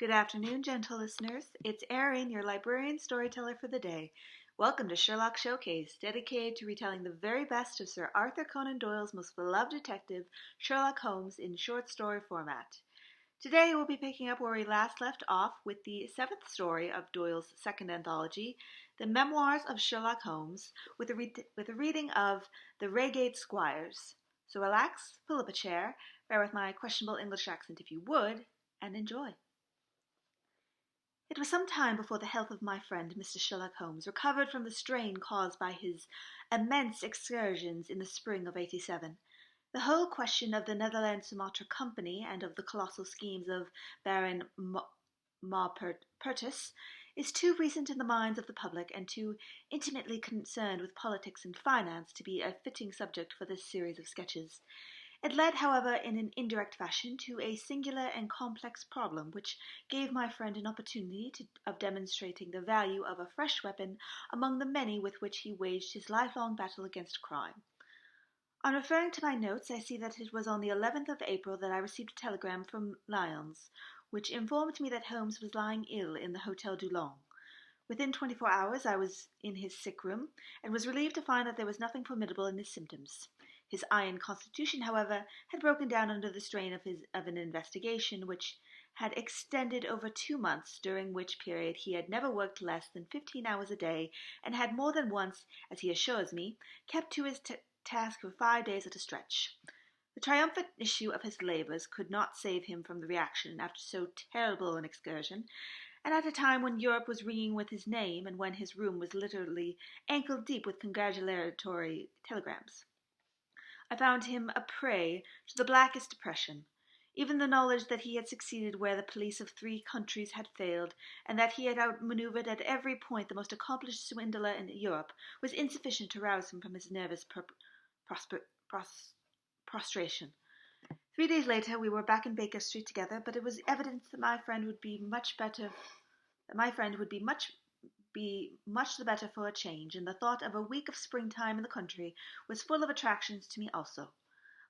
Good afternoon, gentle listeners. It's Erin, your librarian storyteller for the day. Welcome to Sherlock Showcase, dedicated to retelling the very best of Sir Arthur Conan Doyle's most beloved detective, Sherlock Holmes, in short story format. Today we'll be picking up where we last left off with the seventh story of Doyle's second anthology, The Memoirs of Sherlock Holmes, with a reading of the Reigate Squires. So relax, pull up a chair, bear with my questionable English accent if you would, and enjoy. It was some time before the health of my friend Mr. Sherlock Holmes recovered from the strain caused by his immense excursions in the spring of '87. The whole question of the Netherland Sumatra Company and of the colossal schemes of Baron Maupertus is too recent in the minds of the public and too intimately concerned with politics and finance to be a fitting subject for this series of sketches. It led, however, in an indirect fashion to a singular and complex problem, which gave my friend an opportunity of demonstrating the value of a fresh weapon among the many with which he waged his lifelong battle against crime. On referring to my notes, I see that it was on the 11th of April that I received a telegram from Lyons, which informed me that Holmes was lying ill in the Hotel Dulong. Within 24 hours I was in his sick room, and was relieved to find that there was nothing formidable in his symptoms. His iron constitution, however, had broken down under the strain of an investigation which had extended over 2 months, during which period he had never worked less than 15 hours a day, and had more than once, as he assures me, kept to his task for 5 days at a stretch. The triumphant issue of his labours could not save him from the reaction after so terrible an excursion, and at a time when Europe was ringing with his name, and when his room was literally ankle-deep with congratulatory telegrams. I found him a prey to the blackest depression. Even the knowledge that he had succeeded where the police of 3 countries had failed, and that he had outmaneuvered at every point the most accomplished swindler in Europe, was insufficient to rouse him from his nervous prostration. 3 days later we were back in Baker Street together, but it was evident that my friend would be much the better for a change, and the thought of a week of springtime in the country was full of attractions to me also.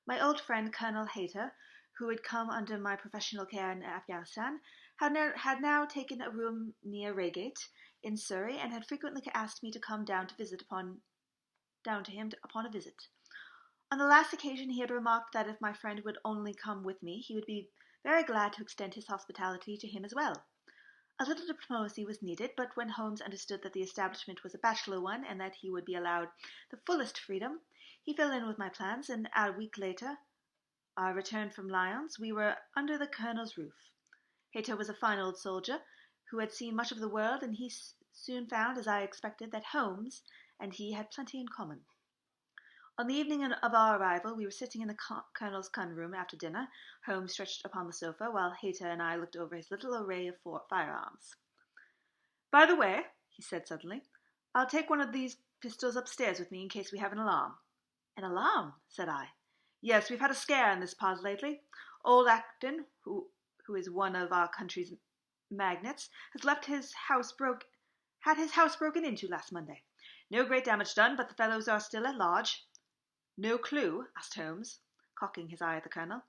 My old friend Colonel Hayter, who had come under my professional care in Afghanistan, had now taken a room near Reigate in Surrey, and had frequently asked me to come down to him upon a visit. On the last occasion he had remarked that if my friend would only come with me, he would be very glad to extend his hospitality to him as well. A little diplomacy was needed, but when Holmes understood that the establishment was a bachelor one, and that he would be allowed the fullest freedom, he fell in with my plans, and a week later I returned from Lyons. We were under the Colonel's roof. Hayter was a fine old soldier, who had seen much of the world, and he soon found, as I expected, that Holmes and he had plenty in common. On the evening of our arrival, we were sitting in the Colonel's room after dinner, Holmes stretched upon the sofa, while Hayter and I looked over his little array of firearms. "By the way," he said suddenly, "I'll take one of these pistols upstairs with me in case we have an alarm." "An alarm?" said I. "Yes, we've had a scare in this part lately. Old Acton, who is one of our country's magnates, had his house broken into last Monday. No great damage done, but the fellows are still at large." "No clue?" asked Holmes, cocking his eye at the Colonel.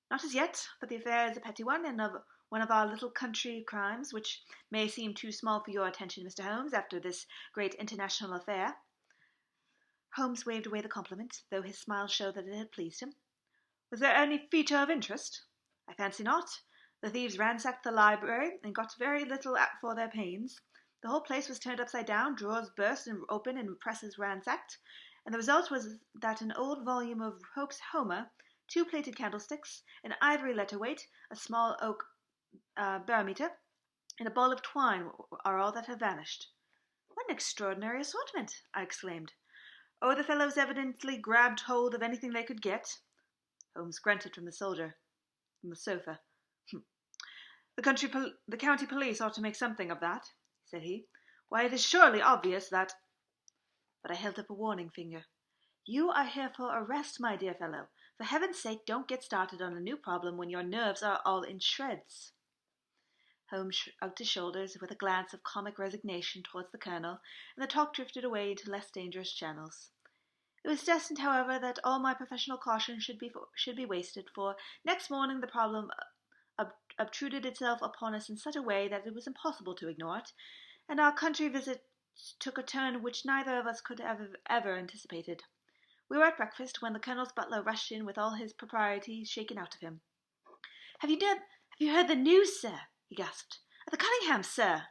"Not as yet, but the affair is a petty one, and of one of our little country crimes, which may seem too small for your attention, Mr. Holmes, after this great international affair." Holmes waved away the compliment, though his smile showed that it had pleased him. "Was there any feature of interest?" "I fancy not. The thieves ransacked the library, and got very little for their pains. The whole place was turned upside down, drawers burst open, and presses ransacked, and the result was that an old volume of Pope's Homer, 2 plated candlesticks, an ivory letter-weight, a small oak barometer, and a ball of twine are all that have vanished." "What an extraordinary assortment!" I exclaimed. "Oh, the fellows evidently grabbed hold of anything they could get." Holmes grunted from the sofa. The county police ought to make something of that," said he. "Why, it is surely obvious that—" But I held up a warning finger. "You are here for arrest, my dear fellow. For heaven's sake, don't get started on a new problem when your nerves are all in shreds." Holmes shrugged his shoulders with a glance of comic resignation towards the Colonel, and the talk drifted away into less dangerous channels. It was destined, however, that all my professional caution should be wasted, for next morning the problem obtruded itself upon us in such a way that it was impossible to ignore it, and our country visit took a turn which neither of us could have ever anticipated. We were at breakfast when the Colonel's butler rushed in with all his propriety shaken out of him. Have you heard the news, sir?" he gasped. "At the Cunninghams, sir."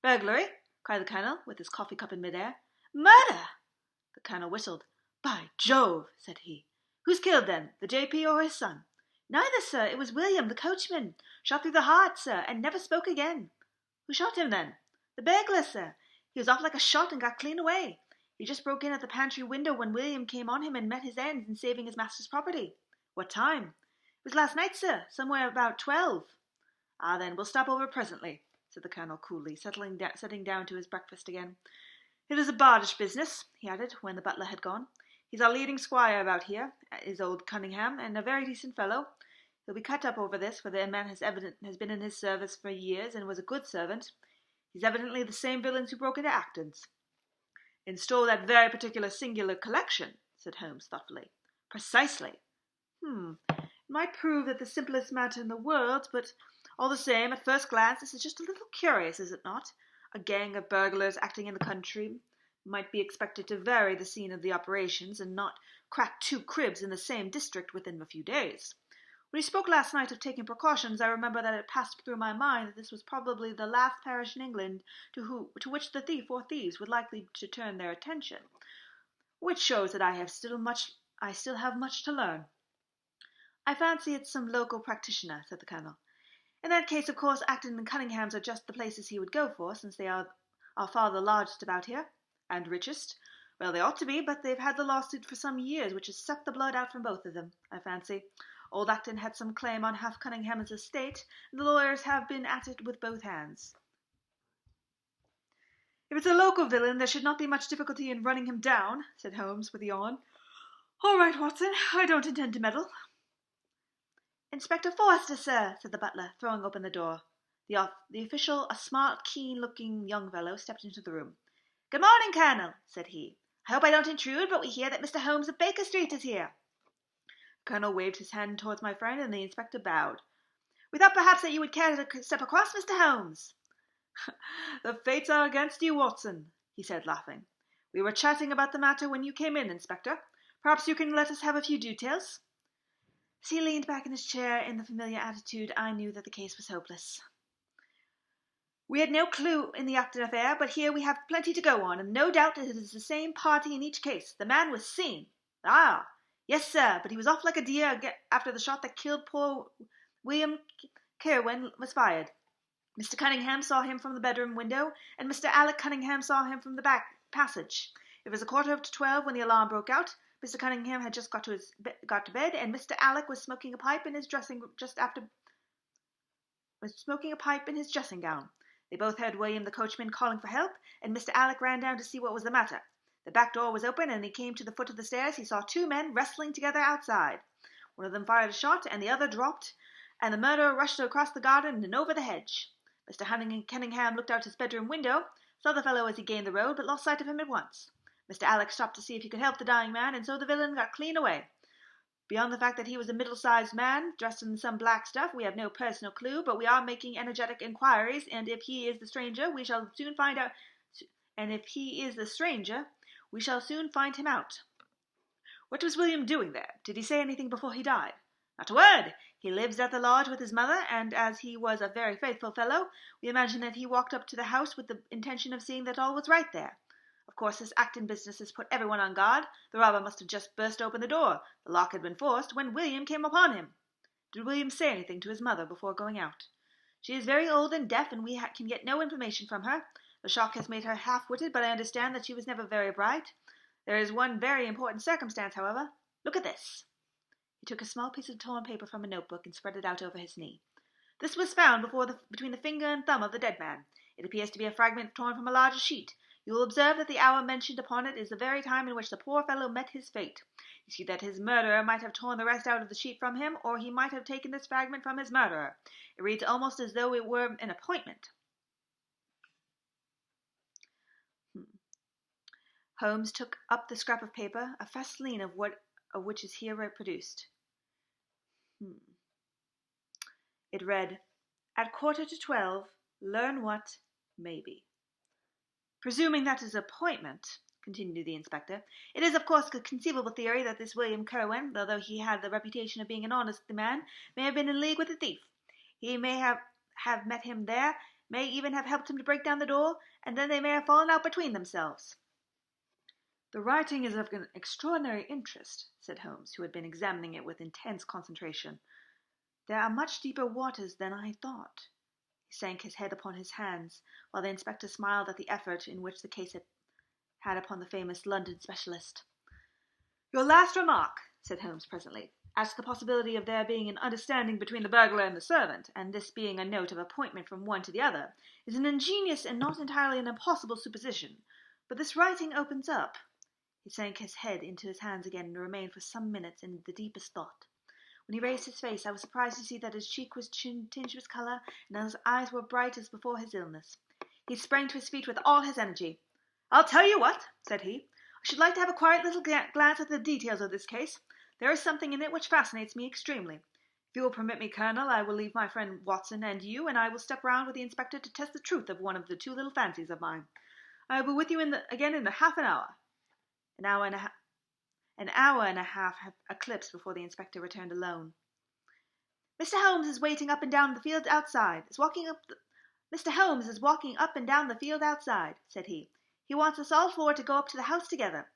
"Burglary?" cried the Colonel, with his coffee cup in mid-air. "Murder!" The Colonel whistled. "By Jove!" said he. "Who's killed, then? The J.P. or his son?" "Neither, sir. It was William, the coachman. Shot through the heart, sir, and never spoke again." "Who shot him, then?" "The beggar, sir. He was off like a shot and got clean away. He just broke in at the pantry window when William came on him and met his end in saving his master's property." "What time?" "It was last night, sir, somewhere about 12. "Ah, then, we'll stop over presently," said the Colonel coolly, setting down to his breakfast again. "It is a bardish business," he added, when the butler had gone. "He's our leading squire about here, is old Cunningham, and a very decent fellow. He'll be cut up over this, for the man has been in his service for years, and was a good servant. He's evidently the same villains who broke into Acton's." "And stole that very particular singular collection," said Holmes thoughtfully. "Precisely." It might prove that the simplest matter in the world, but all the same, at first glance, this is just a little curious, is it not? A gang of burglars acting in the country might be expected to vary the scene of the operations, and not crack 2 cribs in the same district within a few days. When you spoke last night of taking precautions, I remember that it passed through my mind that this was probably the last parish in England to which the thief or thieves would likely to turn their attention, which shows that I still have much to learn." "I fancy it's some local practitioner," said the Colonel. "In that case, of course, Acton and Cunningham's are just the places he would go for, since they are far the largest about here." "And richest?" "Well, they ought to be, but they've had the lawsuit for some years, which has sucked the blood out from both of them, I fancy. Old Acton had some claim on half Cunningham's estate, and the lawyers have been at it with both hands." "If it's a local villain, there should not be much difficulty in running him down," said Holmes, with a yawn. "All right, Watson, I don't intend to meddle." "Inspector Forster, sir," said the butler, throwing open the door. The official, a smart, keen-looking young fellow, stepped into the room. "Good morning, Colonel," said he. "I hope I don't intrude, but we hear that Mr. Holmes of Baker Street is here." The Colonel waved his hand towards my friend, and the inspector bowed. "We thought perhaps that you would care to step across, Mr. Holmes." "The fates are against you, Watson," he said, laughing. "We were chatting about the matter when you came in, Inspector. Perhaps you can let us have a few details." As he leaned back in his chair in the familiar attitude, I knew that the case was hopeless. "We had no clue in the Acton affair, but here we have plenty to go on, and no doubt it is the same party in each case. The man was seen." "Ah, yes, sir, but he was off like a deer after the shot that killed poor William Kirwan was fired. Mr. Cunningham saw him from the bedroom window, and Mr. Alec Cunningham saw him from the back passage. It was 11:15 when the alarm broke out. Mr. Cunningham had just got to bed, and Mr. Alec was smoking a pipe in his dressing gown. They both heard William the coachman calling for help, and Mr. Alec ran down to see what was the matter. The back door was open, and he came to the foot of the stairs. He saw 2 men wrestling together outside. One of them fired a shot, and the other dropped, and the murderer rushed across the garden and over the hedge. Mr. Cunningham looked out his bedroom window, saw the fellow as he gained the road, but lost sight of him at once. Mr. Alec stopped to see if he could help the dying man, and so the villain got clean away. Beyond the fact that he was a middle-sized man, dressed in some black stuff, we have no personal clue, but we are making energetic inquiries, and if he is the stranger, we shall soon find him out. What was William doing there? Did he say anything before he died?" "Not a word. He lives at the lodge with his mother, and as he was a very faithful fellow, we imagine that he walked up to the house with the intention of seeing that all was right there. Of course, this Acton business has put everyone on guard. The robber must have just burst open the door. The lock had been forced when William came upon him." "Did William say anything to his mother before going out?" "She is very old and deaf, and we can get no information from her. The shock has made her half-witted, but I understand that she was never very bright. There is one very important circumstance, however. Look at this." He took a small piece of torn paper from a notebook and spread it out over his knee. "This was found between the finger and thumb of the dead man. It appears to be a fragment torn from a larger sheet. You will observe that the hour mentioned upon it is the very time in which the poor fellow met his fate. You see that his murderer might have torn the rest out of the sheet from him, or he might have taken this fragment from his murderer. It reads almost as though it were an appointment." Holmes took up the scrap of paper, a facsimile of which is here reproduced. It read, "At 11:45, learn what, maybe." "Presuming that is an appointment," continued the inspector, "it is of course a conceivable theory that this William Kerwin, although he had the reputation of being an honest man, may have been in league with a thief. He may have met him there, may even have helped him to break down the door, and then they may have fallen out between themselves." "The writing is of an extraordinary interest," said Holmes, who had been examining it with intense concentration. "There are much deeper waters than I thought." He sank his head upon his hands, while the inspector smiled at the effort in which the case had upon the famous London specialist. "Your last remark," said Holmes presently, "as to the possibility of there being an understanding between the burglar and the servant, and this being a note of appointment from one to the other, is an ingenious and not entirely an impossible supposition. But this writing opens up—" He sank his head into his hands again and remained for some minutes in the deepest thought. When he raised his face, I was surprised to see that his cheek was tinged with colour, and that his eyes were bright as before his illness. He sprang to his feet with all his energy. "I'll tell you what," said he. "I should like to have a quiet little glance at the details of this case. There is something in it which fascinates me extremely. If you will permit me, Colonel, I will leave my friend Watson and you, and I will step round with the inspector to test the truth of one of the two little fancies of mine. I will be with you again in half an hour." An hour and a half had eclipsed before the inspector returned alone. "Mr. Holmes is walking up and down the field outside," said he. "He wants us all four to go up to the house together."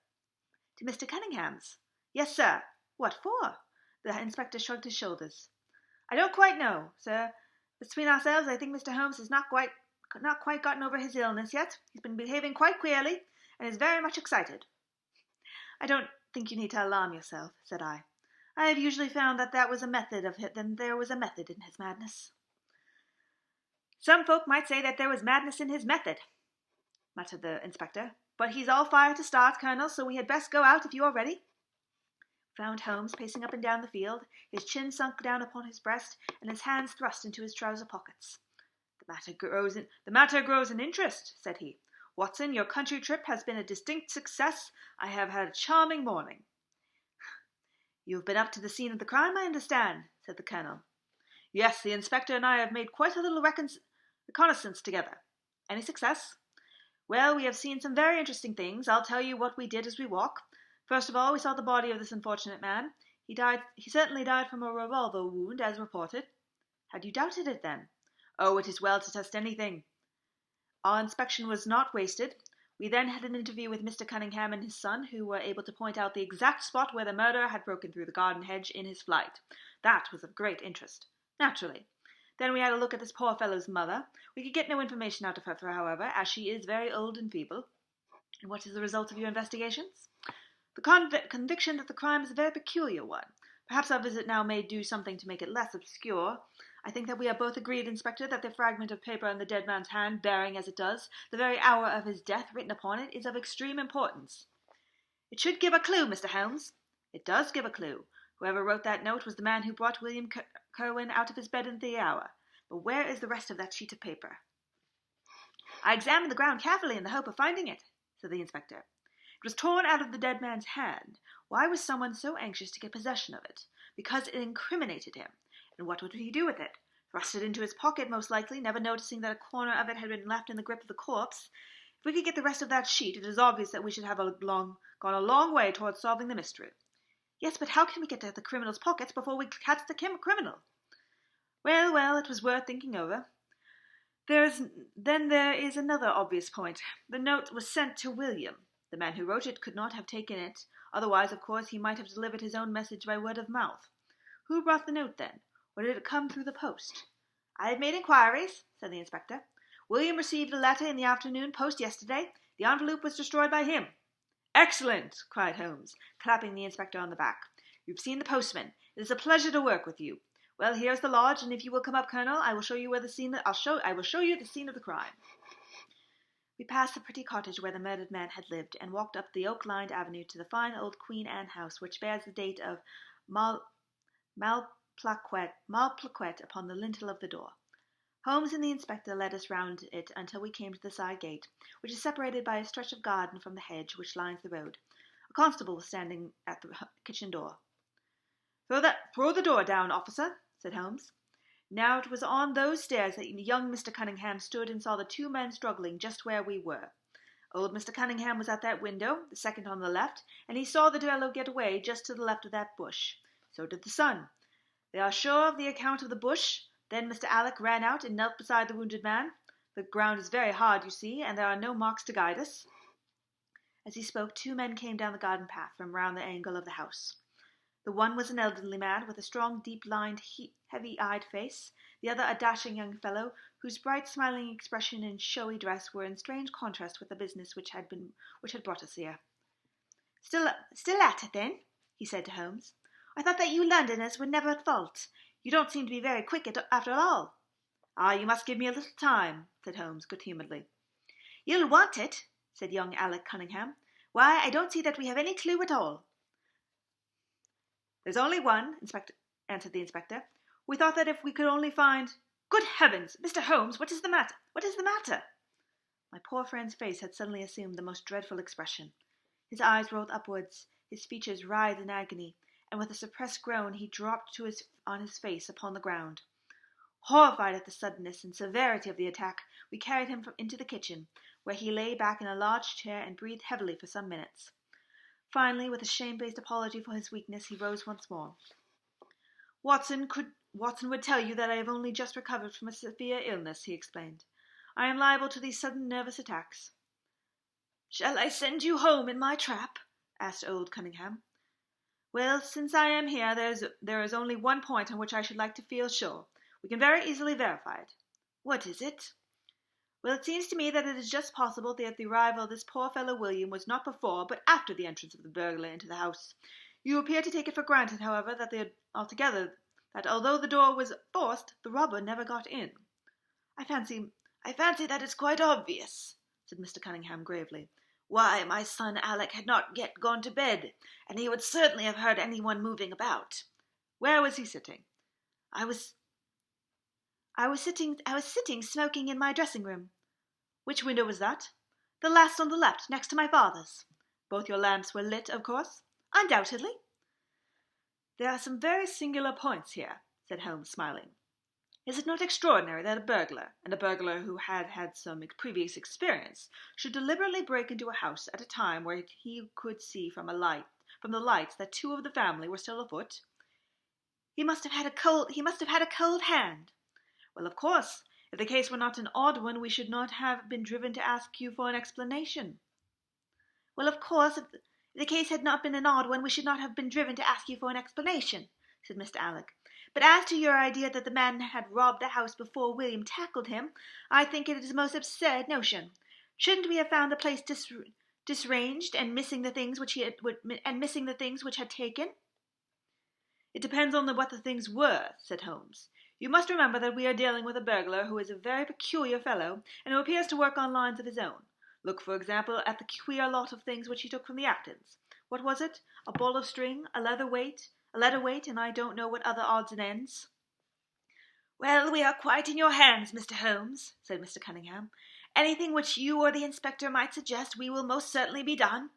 "To Mr. Cunningham's?" "Yes, sir." "What for?" The inspector shrugged his shoulders. "I don't quite know, sir. Between ourselves, I think Mr. Holmes has not quite gotten over his illness yet. He's been behaving quite queerly, and is very much excited." "I don't think you need to alarm yourself," said I. "I have usually found that there was a method in his madness." "Some folk might say that there was madness in his method," muttered the inspector. "But he's all fire to start, Colonel, so we had best go out if you are ready." Found Holmes pacing up and down the field, his chin sunk down upon his breast, and his hands thrust into his trouser pockets. The matter grows in interest," said he. "Watson, your country trip has been a distinct success. I have had a charming morning." "You have been up to the scene of the crime, I understand," said the Colonel. "Yes, the inspector and I have made quite a little reconnaissance together." "Any success?" "Well, we have seen some very interesting things. I'll tell you what we did as we walk. First of all, we saw the body of this unfortunate man. He certainly died from a revolver wound, as reported." "Had you doubted it, then?" "Oh, it is well to test anything." Our inspection was not wasted. We then had an interview with Mr. Cunningham and his son, who were able to point out the exact spot where the murderer had broken through the garden hedge in his flight. That was of great interest. Naturally. Then we had a look at this poor fellow's mother. We could get no information out of her, however, as she is very old and feeble. And what is the result of your investigations? The conviction that the crime is a very peculiar one. Perhaps our visit now may do something to make it less obscure. I think that we are both agreed, Inspector, that the fragment of paper in the dead man's hand, bearing, as it does, the very hour of his death written upon it, is of extreme importance." "It should give a clue, Mr. Holmes." "It does give a clue. Whoever wrote that note was the man who brought William Kerwin out of his bed in the hour. But where is the rest of that sheet of paper?" "I examined the ground carefully in the hope of finding it," said the inspector. "It was torn out of the dead man's hand. Why was someone so anxious to get possession of it? Because it incriminated him. And what would he do with it? Thrust it into his pocket, most likely, never noticing that a corner of it had been left in the grip of the corpse. If we could get the rest of that sheet, it is obvious that we should have gone a long way towards solving the mystery." "Yes, but how can we get to the criminal's pockets before we catch the criminal?" Well, it was worth thinking over. There is another obvious point. The note was sent to William. The man who wrote it could not have taken it. Otherwise, of course, he might have delivered his own message by word of mouth. Who brought the note, then? Or did it come through the post?" "I have made inquiries," said the inspector. "William received a letter in the afternoon post yesterday. The envelope was destroyed by him." "Excellent!" cried Holmes, clapping the inspector on the back. "You've seen the postman. It is a pleasure to work with you. Well, here's the lodge, and if you will come up, Colonel, I will show you the scene of the crime." We passed the pretty cottage where the murdered man had lived, and walked up the oak-lined avenue to the fine old Queen Anne house, which bears the date of Malplaquet upon the lintel of the door. Holmes and the inspector led us round it until we came to the side gate, which is separated by a stretch of garden from the hedge which lines the road. A constable was standing at the kitchen door. Throw the door down, officer," said Holmes. Now it was on those stairs that young Mr. Cunningham stood and saw the two men struggling just where we were. Old Mr. Cunningham was at that window, the second on the left, and he saw the fellow get away just to the left of that bush. So did the son. They are sure of the account of the bush. Then Mr. Alec ran out and knelt beside the wounded man. The ground is very hard, you see, and there are no marks to guide us. As he spoke, two men came down the garden path from round the angle of the house. The one was an elderly man with a strong, deep-lined, heavy-eyed face, the other a dashing young fellow, whose bright, smiling expression and showy dress were in strange contrast with the business which had brought us here. Still at it, then? He said to Holmes. I thought that you Londoners were never at fault. You don't seem to be very quick after all. Ah, you must give me a little time, said Holmes good-humouredly. You'll want it, said young Alec Cunningham. Why, I don't see that we have any clue at all. There's only one, answered the inspector. We thought that if we could only find— Good heavens! Mr. Holmes, what is the matter? What is the matter? My poor friend's face had suddenly assumed the most dreadful expression. His eyes rolled upwards, his features writhed in agony, and with a suppressed groan he dropped on his face upon the ground. Horrified at the suddenness and severity of the attack, we carried him into the kitchen, where he lay back in a large chair and breathed heavily for some minutes. Finally, with a shame-based apology for his weakness, he rose once more. Watson would tell you that I have only just recovered from a severe illness, he explained. I am liable to these sudden nervous attacks. Shall I send you home in my trap? Asked old Cunningham. Well, since I am here, there is only one point on which I should like to feel sure. We can very easily verify it. What is it? Well, it seems to me that it is just possible that the arrival of this poor fellow William was not before, but after the entrance of the burglar into the house. You appear to take it for granted, however, that although the door was forced, the robber never got in. I fancy that is quite obvious, said Mr. Cunningham gravely. Why, my son Alec had not yet gone to bed, and he would certainly have heard anyone moving about. Where was he sitting? I was sitting smoking in my dressing room. Which window was that? The last on the left, next to my father's. Both your lamps were lit, of course? Undoubtedly. There are some very singular points here, said Holmes, smiling. Is it not extraordinary that a burglar, and a burglar who had had some previous experience, should deliberately break into a house at a time where he could see from the lights that two of the family were still afoot? He must have had a cold hand. Well, of course, if the case were not an odd one, we should not have been driven to ask you for an explanation. Well, of course, if the case had not been an odd one, we should not have been driven to ask you for an explanation, said Mr. Alec. But as to your idea that the man had robbed the house before William tackled him, I think it is a most absurd notion. Shouldn't we have found the place disarranged and missing the things which had taken? It depends on what the things were, said Holmes. You must remember that we are dealing with a burglar who is a very peculiar fellow, and who appears to work on lines of his own. Look, for example, at the queer lot of things which he took from the Actons. What was it? A ball of string, a leather weight, and I don't know what other odds and ends. Well, we are quite in your hands, Mr. Holmes, said Mr. Cunningham. Anything which you or the inspector might suggest we will most certainly be done.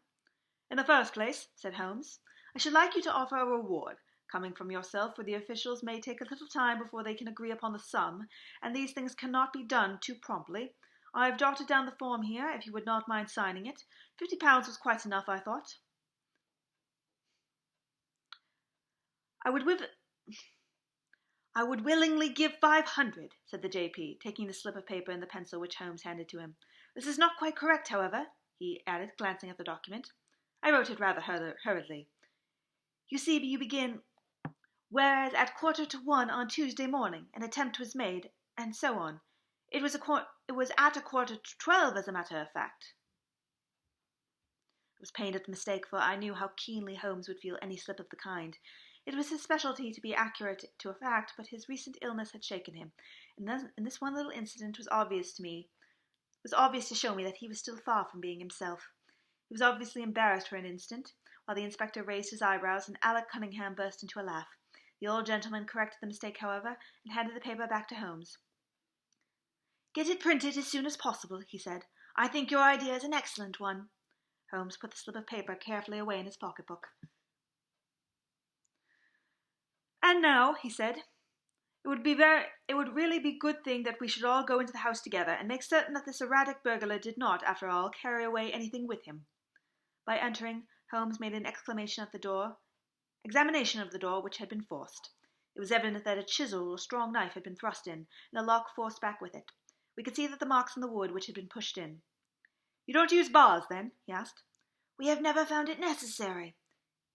In the first place, said Holmes, I should like you to offer a reward. Coming from yourself, for the officials may take a little time before they can agree upon the sum, and these things cannot be done too promptly. I have jotted down the form here, if you would not mind signing it. £50 was quite enough, I thought. I would willingly give 500, said the J.P., taking the slip of paper and the pencil which Holmes handed to him. This is not quite correct, however, he added, glancing at the document. I wrote it rather hurriedly. You see, you begin, whereas at 1:45 on Tuesday morning an attempt was made, and so on. It was at 11:45, as a matter of fact. I was pained at the mistake, for I knew how keenly Holmes would feel any slip of the kind. It was his specialty to be accurate to a fact, but his recent illness had shaken him, and this one little incident was obvious to show me that he was still far from being himself. He was obviously embarrassed for an instant, while the inspector raised his eyebrows, and Alec Cunningham burst into a laugh. The old gentleman corrected the mistake, however, and handed the paper back to Holmes. Get it printed as soon as possible, he said. I think your idea is an excellent one. Holmes put the slip of paper carefully away in his pocketbook. And now, he said, It would really be a good thing that we should all go into the house together and make certain that this erratic burglar did not, after all, carry away anything with him. By entering, Holmes made an examination of the door which had been forced. It was evident that a chisel or strong knife had been thrust in, and a lock forced back with it. We could see that the marks on the wood which had been pushed in. "You don't use bars, then?" he asked. "We have never found it necessary."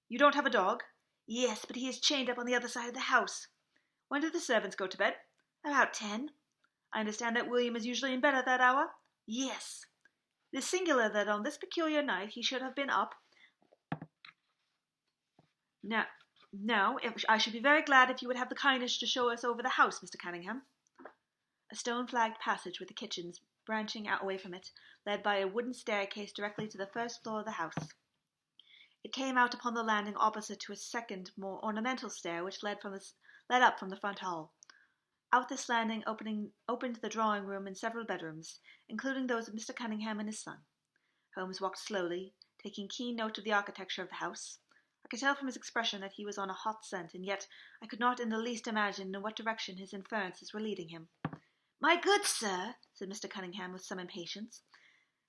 "You don't have a dog?" "Yes, but he is chained up on the other side of the house." "When do the servants go to bed?" "About 10. "I understand that William is usually in bed at that hour?" "Yes." "It is singular that on this peculiar night he should have been up. Now, I should be very glad if you would have the kindness to show us over the house, Mr. Cunningham." A stone-flagged passage with the kitchens branching out away from it led by a wooden staircase directly to the first floor of the house. It came out upon the landing opposite to a second, more ornamental stair which led up from the front hall. Out this landing opened the drawing room and several bedrooms, including those of Mr. Cunningham and his son. Holmes walked slowly, taking keen note of the architecture of the house. I could tell from his expression that he was on a hot scent, and yet I could not in the least imagine in what direction his inferences were leading him. "My good sir," said Mr. Cunningham with some impatience,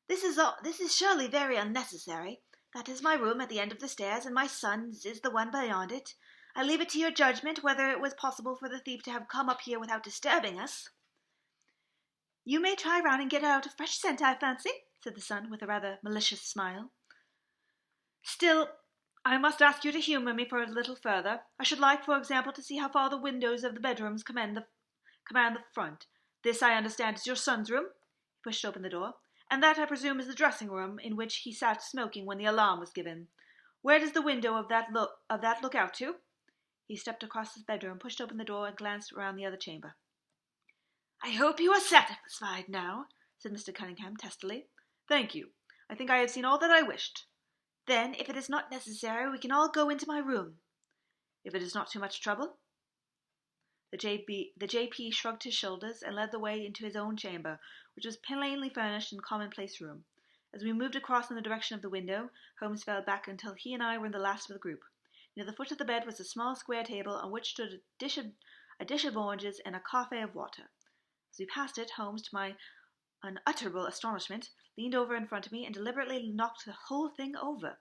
this is surely very unnecessary. That is my room at the end of the stairs, and my son's is the one beyond it. I leave it to your judgment whether it was possible for the thief to have come up here without disturbing us." "You may try round and get out a fresh scent, I fancy," said the son, with a rather malicious smile. "Still, I must ask you to humour me for a little further. I should like, for example, to see how far the windows of the bedrooms command the front. This, I understand, is your son's room." He pushed open the door. "And that, I presume, is the dressing-room in which he sat smoking when the alarm was given. Where does the window of that look out to?" He stepped across his bedroom, pushed open the door, and glanced round the other chamber. "I hope you are satisfied now," said Mr. Cunningham testily. "Thank you. I think I have seen all that I wished." "Then, if it is not necessary, we can all go into my room." "If it is not too much trouble?" The J.P. shrugged his shoulders and led the way into his own chamber, which was plainly furnished and commonplace room. As we moved across in the direction of the window, Holmes fell back until he and I were in the last of the group. Near the foot of the bed was a small square table on which stood a dish of oranges and a café of water. As we passed it, Holmes, to my unutterable astonishment, leaned over in front of me and deliberately knocked the whole thing over.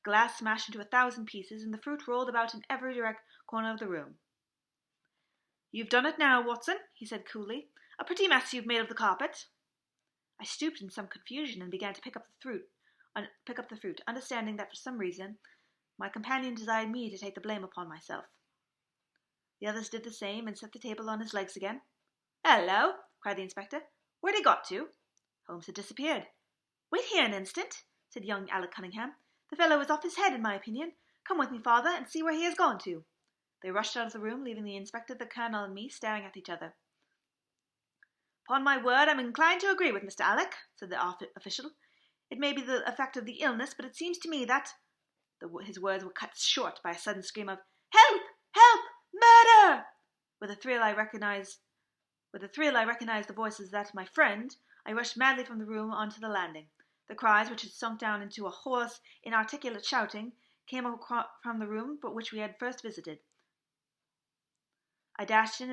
Glass smashed into 1,000 pieces, and the fruit rolled about in every direct corner of the room. "You've done it now, Watson," he said coolly. "A pretty mess you've made of the carpet." I stooped in some confusion and began to pick up the fruit, understanding that for some reason my companion desired me to take the blame upon myself. The others did the same and set the table on his legs again. "Hello!" cried the inspector. "Where'd he got to?" Holmes had disappeared. "Wait here an instant," said young Alec Cunningham. "The fellow is off his head, in my opinion. Come with me, father, and see where he has gone to." They rushed out of the room, leaving the inspector, the colonel, and me staring at each other. "Upon my word, I'm inclined to agree with Mr. Alec," said the official. "It may be the effect of the illness, but it seems to me that—" His words were cut short by a sudden scream of "Help! Help! Murder!" With a thrill I recognized the voices of that of my friend. I rushed madly from the room onto the landing. The cries, which had sunk down into a hoarse, inarticulate shouting, came from the room but which we had first visited. I dashed in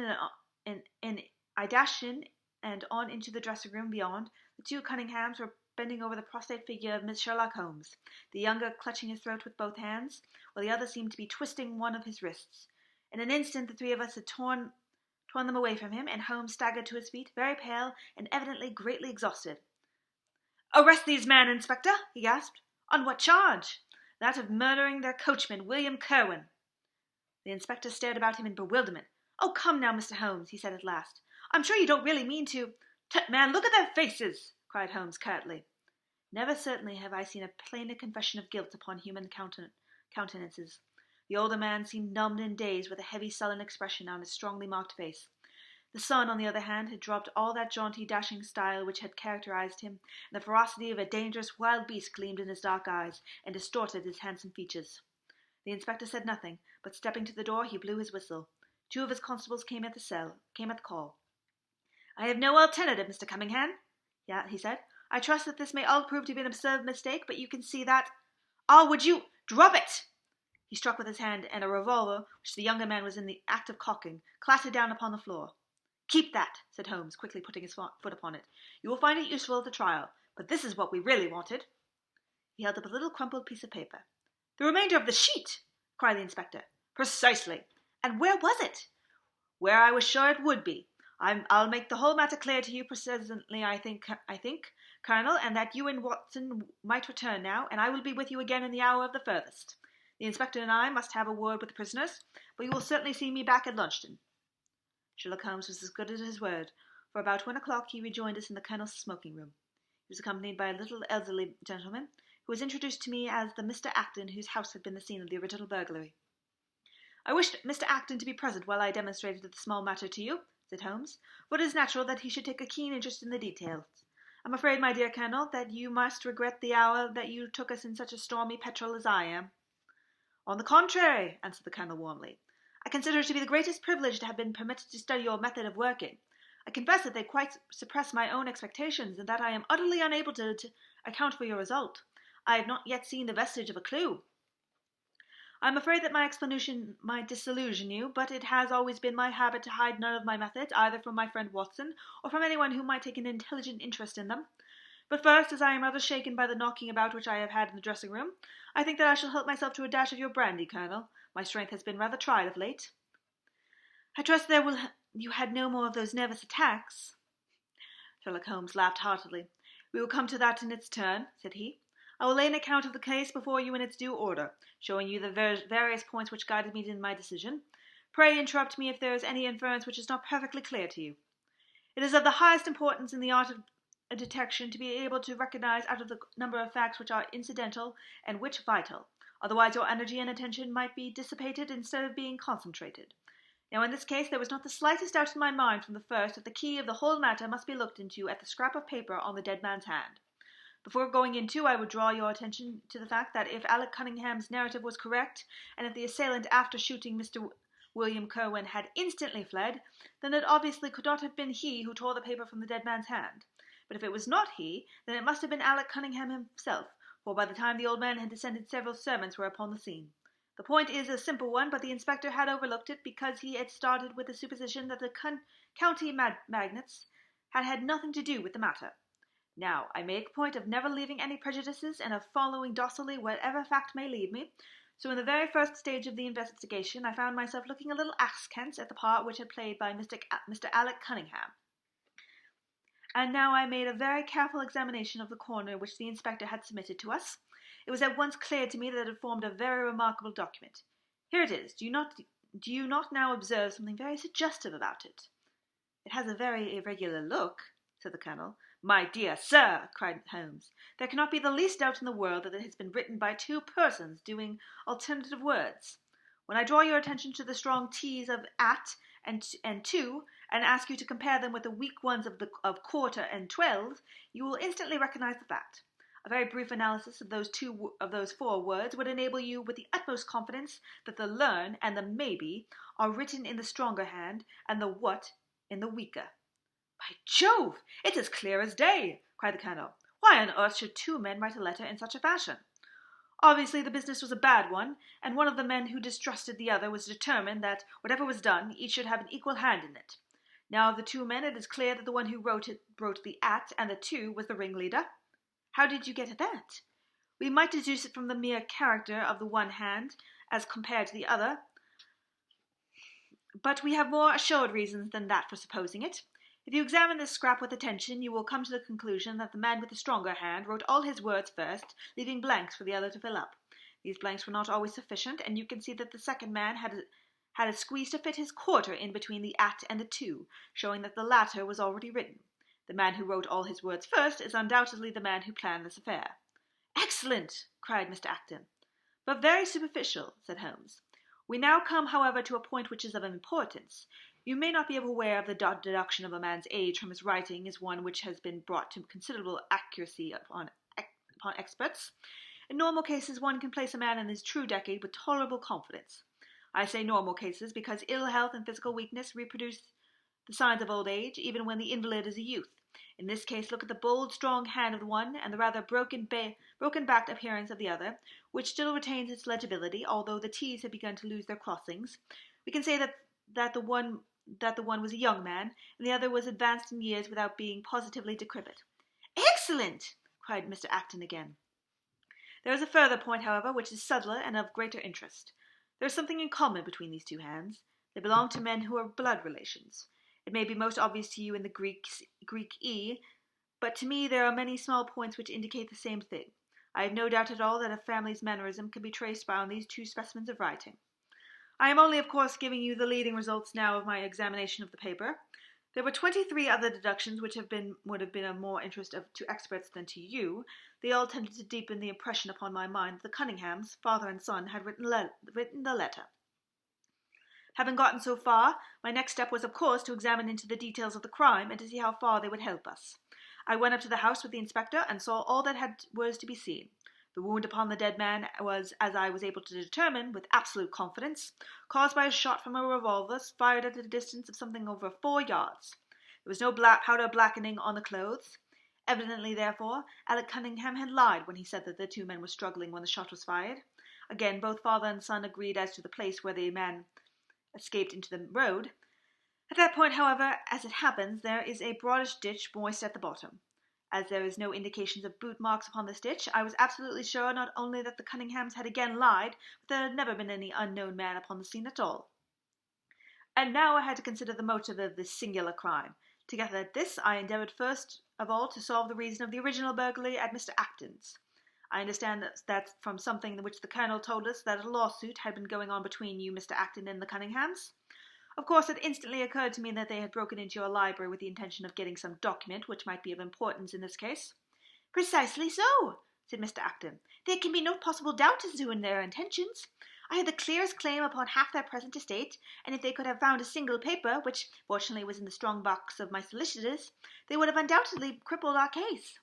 and on into the dressing room beyond. The two Cunninghams were bending over the prostrate figure of Miss Sherlock Holmes, the younger clutching his throat with both hands, while the other seemed to be twisting one of his wrists. In an instant the three of us had torn them away from him, and Holmes staggered to his feet, very pale and evidently greatly exhausted. "Arrest these men, Inspector," he gasped. "On what charge?" "That of murdering their coachman, William Kerwin." The inspector stared about him in bewilderment. "Oh, come now, Mr. Holmes," he said at last. "I'm sure you don't really mean to—" "Tut, man, look at their faces!" cried Holmes curtly. Never certainly have I seen a plainer confession of guilt upon human countenances. The older man seemed numbed and dazed, with a heavy sullen expression on his strongly marked face. The son, on the other hand, had dropped all that jaunty, dashing style which had characterized him, and the ferocity of a dangerous wild beast gleamed in his dark eyes, and distorted his handsome features. The inspector said nothing, but stepping to the door, he blew his whistle. Two of his constables came at the call. "I have no alternative, Mr. Cunningham," he said. "I trust that this may all prove to be an absurd mistake, but you can see that—" "Ah, would you— Drop it!" He struck with his hand, and a revolver, which the younger man was in the act of cocking, clattered down upon the floor. "Keep that," said Holmes, quickly putting his foot upon it. "You will find it useful at the trial, but this is what we really wanted." He held up a little crumpled piece of paper. "The remainder of the sheet!" cried the inspector. "Precisely. And where was it?" "Where I was sure it would be. I'll make the whole matter clear to you presently, I think, Colonel, and that you and Watson might return now, and I will be with you again in the hour of the furthest. The inspector and I must have a word with the prisoners, but you will certainly see me back at luncheon." Sherlock Holmes was as good as his word, for about 1 o'clock he rejoined us in the Colonel's smoking room. He was accompanied by a little elderly gentleman, who was introduced to me as the Mr. Acton whose house had been the scene of the original burglary. "I wished Mr. Acton to be present while I demonstrated the small matter to you," said Holmes, "for it is natural that he should take a keen interest in the details. I'm afraid, my dear Colonel, that you must regret the hour that you took us in such a stormy petrel as I am." "On the contrary," answered the Colonel warmly, "I consider it to be the greatest privilege to have been permitted to study your method of working. I confess that they quite surpass my own expectations, and that I am utterly unable to account for your result. I have not yet seen the vestige of a clue. I am afraid that my explanation might disillusion you, but it has always been my habit to hide none of my methods, either from my friend Watson, or from anyone who might take an intelligent interest in them. But first, as I am rather shaken by the knocking about which I have had in the dressing-room, I think that I shall help myself to a dash of your brandy, Colonel. My strength has been rather tried of late." "I trust you had no more of those nervous attacks." Sherlock Holmes laughed heartily. "We will come to that in its turn," said he. "I will lay an account of the case before you in its due order, showing you the various points which guided me in my decision. Pray interrupt me if there is any inference which is not perfectly clear to you. It is of the highest importance in the art of detection to be able to recognize out of the number of facts which are incidental and which vital. Otherwise your energy and attention might be dissipated instead of being concentrated. Now in this case there was not the slightest doubt in my mind from the first that the key of the whole matter must be looked into at the scrap of paper on the dead man's hand. Before going into, I would draw your attention to the fact that if Alec Cunningham's narrative was correct, and if the assailant after shooting Mr. William Kerwin had instantly fled, then it obviously could not have been he who tore the paper from the dead man's hand. But if it was not he, then it must have been Alec Cunningham himself, for by the time the old man had descended several servants were upon the scene. The point is a simple one, but the inspector had overlooked it because he had started with the supposition that the county magnates had had nothing to do with the matter. Now, I make a point of never leaving any prejudices and of following docilely whatever fact may lead me, so in the very first stage of the investigation I found myself looking a little askance at the part which had played by Mr. Alec Cunningham. And now I made a very careful examination of the corner which the inspector had submitted to us. It was at once clear to me that it formed a very remarkable document. Here it is. Do you not now observe something very suggestive about it?" "It has a very irregular look," said the Colonel. "My dear sir," cried Holmes, "there cannot be the least doubt in the world that it has been written by two persons doing alternative words. When I draw your attention to the strong T's of at and to, and ask you to compare them with the weak ones of quarter and 12, you will instantly recognize the fact. A very brief analysis of those four words would enable you with the utmost confidence that the learn and the maybe are written in the stronger hand, and the what in the weaker." "By Jove! It's as clear as day!" cried the Colonel. "Why on earth should two men write a letter in such a fashion? Obviously the business was a bad one, and one of the men who distrusted the other was determined that, whatever was done, each should have an equal hand in it. Now of the two men it is clear that the one who wrote the at and the to was the ringleader." "How did you get at that?" "We might deduce it from the mere character of the one hand as compared to the other, but we have more assured reasons than that for supposing it. If you examine this scrap with attention, you will come to the conclusion that the man with the stronger hand wrote all his words first, leaving blanks for the other to fill up. These blanks were not always sufficient, and you can see that the second man had a squeeze to fit his quarter in between the at and the to, showing that the latter was already written. The man who wrote all his words first is undoubtedly the man who planned this affair." "Excellent!" cried Mr. Acton. "But very superficial," said Holmes. "We now come, however, to a point which is of importance. You may not be aware of the deduction of a man's age from his writing is one which has been brought to considerable accuracy upon experts. In normal cases one can place a man in his true decade with tolerable confidence. I say normal cases because ill health and physical weakness reproduce the signs of old age, even when the invalid is a youth. In this case, look at the bold, strong hand of the one, and the rather broken-backed appearance of the other, which still retains its legibility, although the T's have begun to lose their crossings. We can say that the one was a young man, and the other was advanced in years without being positively decrepit. "Excellent!" cried Mr. Acton again. There is a further point, however, which is subtler and of greater interest. There is something in common between these two hands. They belong to men who are blood relations. It may be most obvious to you in the Greek E, but to me there are many small points which indicate the same thing. I have no doubt at all that a family's mannerism can be traced on these two specimens of writing. I am only, of course, giving you the leading results now of my examination of the paper. There were 23 other deductions which would have been of more interest to experts than to you. They all tended to deepen the impression upon my mind that the Cunninghams, father and son, had written the letter. Having gotten so far, my next step was, of course, to examine into the details of the crime and to see how far they would help us. I went up to the house with the inspector and saw all that was to be seen. The wound upon the dead man was, as I was able to determine with absolute confidence, caused by a shot from a revolver fired at a distance of something over 4 yards. There was no powder blackening on the clothes. Evidently, therefore, Alec Cunningham had lied when he said that the two men were struggling when the shot was fired. Again, both father and son agreed as to the place where the man escaped into the road. At that point, however, as it happens, there is a broadish ditch moist at the bottom. As there is no indications of boot marks upon this ditch, I was absolutely sure not only that the Cunninghams had again lied, but there had never been any unknown man upon the scene at all. And now I had to consider the motive of this singular crime. To get at this, I endeavoured first of all to solve the reason of the original burglary at Mr. Acton's. I understand that from something in which the Colonel told us that a lawsuit had been going on between you, Mr. Acton, and the Cunninghams. Of course, it instantly occurred to me that they had broken into your library with the intention of getting some document which might be of importance in this case. "Precisely so," said Mr. Acton. "There can be no possible doubt as to their intentions. I had the clearest claim upon half their present estate, and if they could have found a single paper, which fortunately was in the strong box of my solicitors, they would have undoubtedly crippled our case."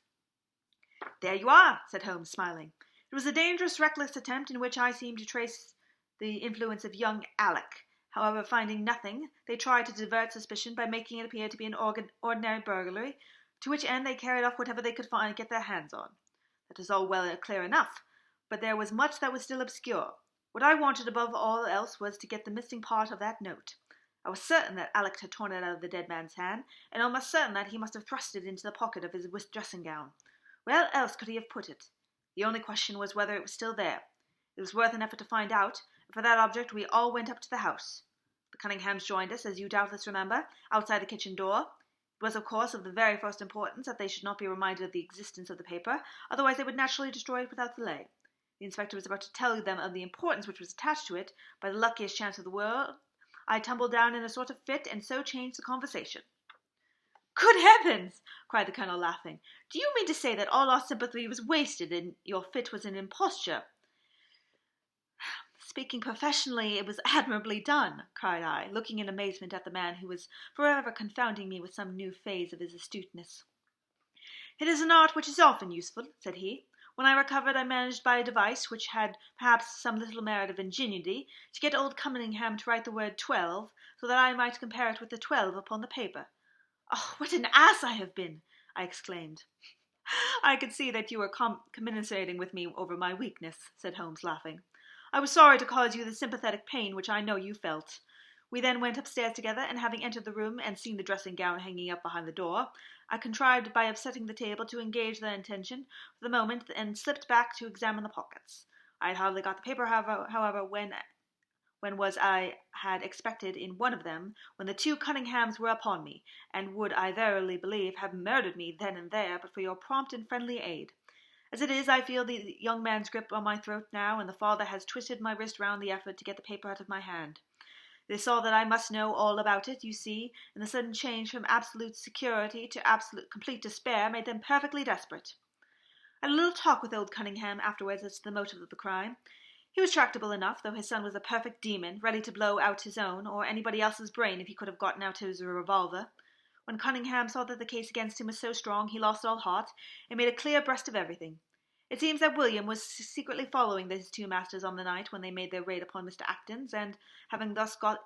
"There you are," said Holmes, smiling. "It was a dangerous, reckless attempt in which I seemed to trace the influence of young Alec. However, finding nothing, they tried to divert suspicion by making it appear to be an ordinary burglary, to which end they carried off whatever they could get their hands on. That is all well and clear enough, but there was much that was still obscure. What I wanted above all else was to get the missing part of that note. I was certain that Alec had torn it out of the dead man's hand, and almost certain that he must have thrust it into the pocket of his dressing gown. Where else could he have put it? The only question was whether it was still there. It was worth an effort to find out, and for that object we all went up to the house. The Cunninghams joined us, as you doubtless remember, outside the kitchen door. It was, of course, of the very first importance that they should not be reminded of the existence of the paper, otherwise they would naturally destroy it without delay. The inspector was about to tell them of the importance which was attached to it. By the luckiest chance of the world, I tumbled down in a sort of fit, and so changed the conversation." "Good heavens!" cried the Colonel, laughing. "Do you mean to say that all our sympathy was wasted, and your fit was an imposture?" "Speaking professionally, it was admirably done," cried I, looking in amazement at the man who was forever confounding me with some new phase of his astuteness. "It is an art which is often useful," said he. "When I recovered, I managed by a device which had perhaps some little merit of ingenuity to get old Cunningham to write the word 12, so that I might compare it with the 12 upon the paper." "Oh, what an ass I have been!" I exclaimed. "I could see that you were commiserating with me over my weakness," said Holmes, laughing. "I was sorry to cause you the sympathetic pain which I know you felt." We then went upstairs together, and having entered the room and seen the dressing gown hanging up behind the door, I contrived by upsetting the table to engage their attention for the moment, and slipped back to examine the pockets. I had hardly got the paper, however, when was I had expected in one of them, when the two Cunninghams were upon me, and would, I verily believe, have murdered me then and there, but for your prompt and friendly aid. As it is, I feel the young man's grip on my throat now, and the father has twisted my wrist round the effort to get the paper out of my hand. They saw that I must know all about it, you see, and the sudden change from absolute security to complete despair made them perfectly desperate. I had a little talk with old Cunningham afterwards as to the motive of the crime. He was tractable enough, though his son was a perfect demon, ready to blow out his own or anybody else's brain if he could have gotten out his revolver. When Cunningham saw that the case against him was so strong, he lost all heart, and made a clear breast of everything. It seems that William was secretly following his two masters on the night when they made their raid upon Mr. Acton's, and having thus got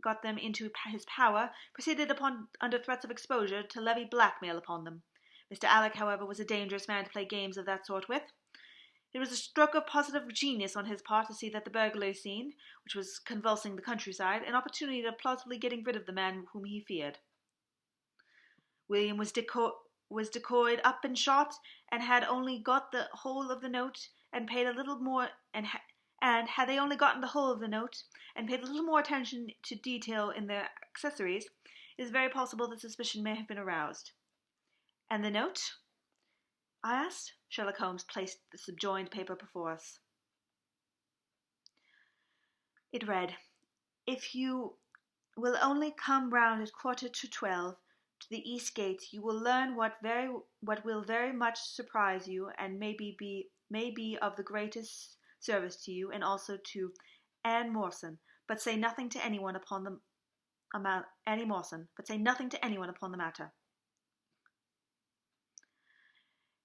got them into his power, proceeded under threats of exposure to levy blackmail upon them. Mr. Alec, however, was a dangerous man to play games of that sort with. It was a stroke of positive genius on his part to see that the burglary scene, which was convulsing the countryside, an opportunity of plausibly getting rid of the man whom he feared. William was decoyed up and shot, and had only got the whole of the note and paid a little more, and had they only gotten the whole of the note and paid a little more attention to detail in their accessories, it is very possible that suspicion may have been aroused. And the note? I asked. Sherlock Holmes placed the subjoined paper before us. It read, "If you will only come round at 11:45 to the east gate, you will learn what will very much surprise you, and may be of the greatest service to you, and also to Anne Morson. But say nothing to anyone upon the matter."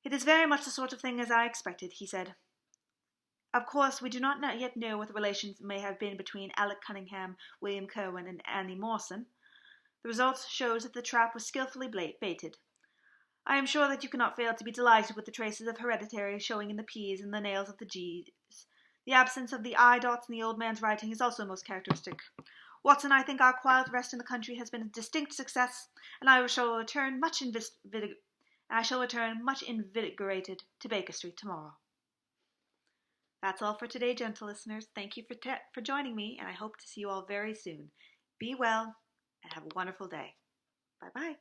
"It is very much the sort of thing as I expected," he said. "Of course, we do not yet know what the relations may have been between Alec Cunningham, William Kerwin, and Annie Morson. The result shows that the trap was skilfully baited. I am sure that you cannot fail to be delighted with the traces of hereditary showing in the P's and the nails of the G's. The absence of the I dots in the old man's writing is also most characteristic. Watson, I think our quiet rest in the country has been a distinct success, and I shall return much invigorated to Baker Street tomorrow." That's all for today, gentle listeners. Thank you for joining me, and I hope to see you all very soon. Be well, and have a wonderful day. Bye-bye.